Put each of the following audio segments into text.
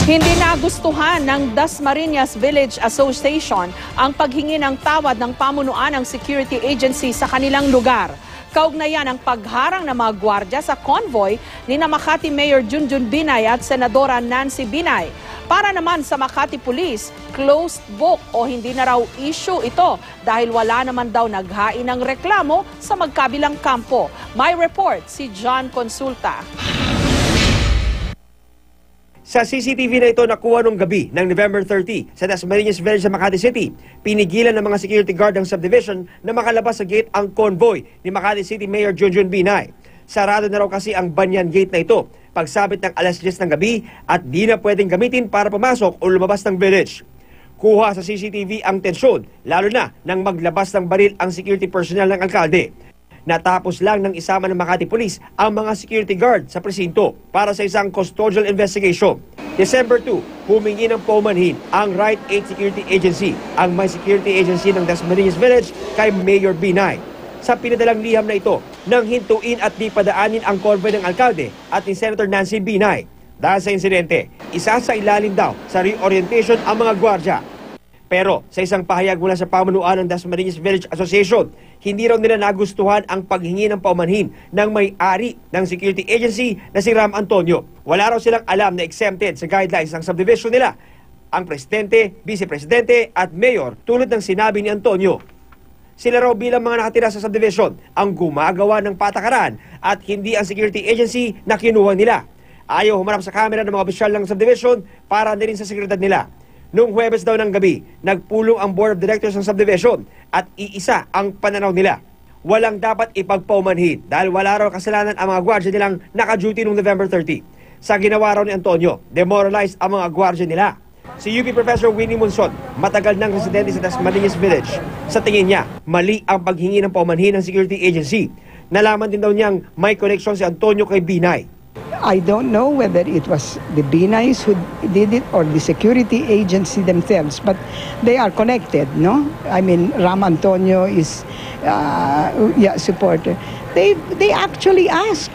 Hindi nagustuhan ng Dasmariñas Village Association ang paghingi ng tawad ng pamunuan ng security agency sa kanilang lugar. Kaugnayan ang pagharang ng mga gwardya sa convoy ni Makati Mayor Junjun Binay at Senadora Nancy Binay. Para naman sa Makati Police, closed book o hindi na raw issue ito dahil wala naman daw naghain ng reklamo sa magkabilang kampo. May report si John Consulta. Sa CCTV na ito nakuha nung gabi ng November 30 sa Dasmariñas Village sa Makati City, pinigilan ng mga security guard ng subdivision na makalabas sa gate ang convoy ni Makati City Mayor Junjun Binay. Sarado na raw kasi ang banyan gate na ito pagsabit ng alas 10 ng gabi at di na pwedeng gamitin para pumasok o lumabas ng village. Kuha sa CCTV ang tensyon, lalo na nang maglabas ng baril ang security personnel ng alkalde. Natapos lang ng isama ng Makati Police ang mga security guard sa presinto para sa isang custodial investigation. December 2, humingi ng paumanhin ang Right 8 Security Agency, ang may security agency ng Dasmariñas Village kay Mayor Binay. Sa pinadalang liham na ito, nang hintuin at di padaanin ang convoy ng alkalde at ni Senator Nancy Binay. Dahil sa insidente, isa sa ilalim daw sa reorientation ang mga gwardya. Pero sa isang pahayag mula sa pamunuan ng Dasmariñas Village Association, hindi raw nila nagustuhan ang paghingi ng paumanhin ng may-ari ng security agency na si Ram Antonio. Wala raw silang alam na exempted sa guidelines ng subdivision nila ang presidente, vice-presidente at mayor tulad ng sinabi ni Antonio. Sila raw bilang mga nakatira sa subdivision ang gumagawa ng patakaran at hindi ang security agency na kinuha nila. Ayaw humarap sa kamera ng mga opisyal ng subdivision para na rin sa seguridad nila. Noong Huwebes daw ng gabi, nagpulong ang Board of Directors ng subdivision at iisa ang pananaw nila. Walang dapat ipagpaumanhin dahil wala raw kasalanan ang mga gwardya nilang naka-duty noong November 30. Sa ginawa raw ni Antonio, demoralized ang mga gwardya nila. Si UP Professor Winnie Monson, matagal ng residente sa Dasmariñas Village. Sa tingin niya, mali ang paghingi ng paumanhin ng security agency. Nalaman din daw niyang may connection si Antonio kay Binay. I don't know whether it was the Binays who did it or the security agency themselves, but they are connected, no? I mean, Ram Antonio is supporter. They actually asked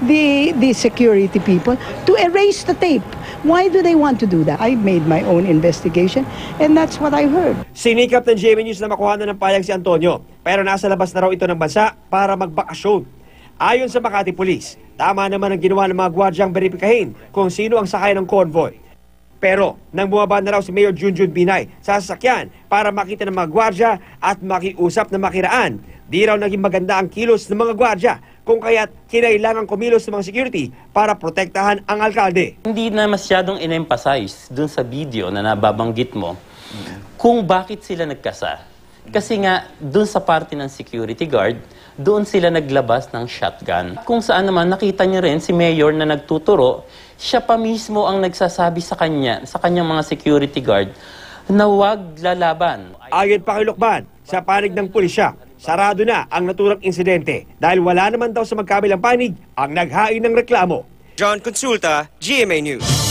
the security people to erase the tape. Why do they want to do that? I made my own investigation, and that's what I heard. Sinikap ng GMA News na makuha na ng payag si Antonio, pero nasa labas na raw ito ng bansa para magbakasyon. Ayon sa Makati Police, tama naman ang ginawa ng mga gwardyang beripikahin kung sino ang sakay ng convoy. Pero nang bumaba na raw si Mayor Junjun Binay sa sasakyan para makita ng mga gwardya at makiusap na makiraan, di raw naging maganda ang kilos ng mga gwardya kung kaya't kinailangan kumilos ng mga security para protektahan ang alkalde. Hindi na masyadong in-emphasize dun sa video na nababanggit mo kung bakit sila nagkasa. Kasi nga, dun sa parte ng security guard, doon sila naglabas ng shotgun. Kung saan naman nakita niyo rin si Mayor na nagtuturo, siya pa mismo ang nagsasabi sa kanyang mga security guard na huwag lalaban. Ayon pa kay Lukban, sa panig ng pulisya, sarado na ang naturang insidente dahil wala naman daw sa magkabilang panig ang naghain ng reklamo. John Consulta, GMA News.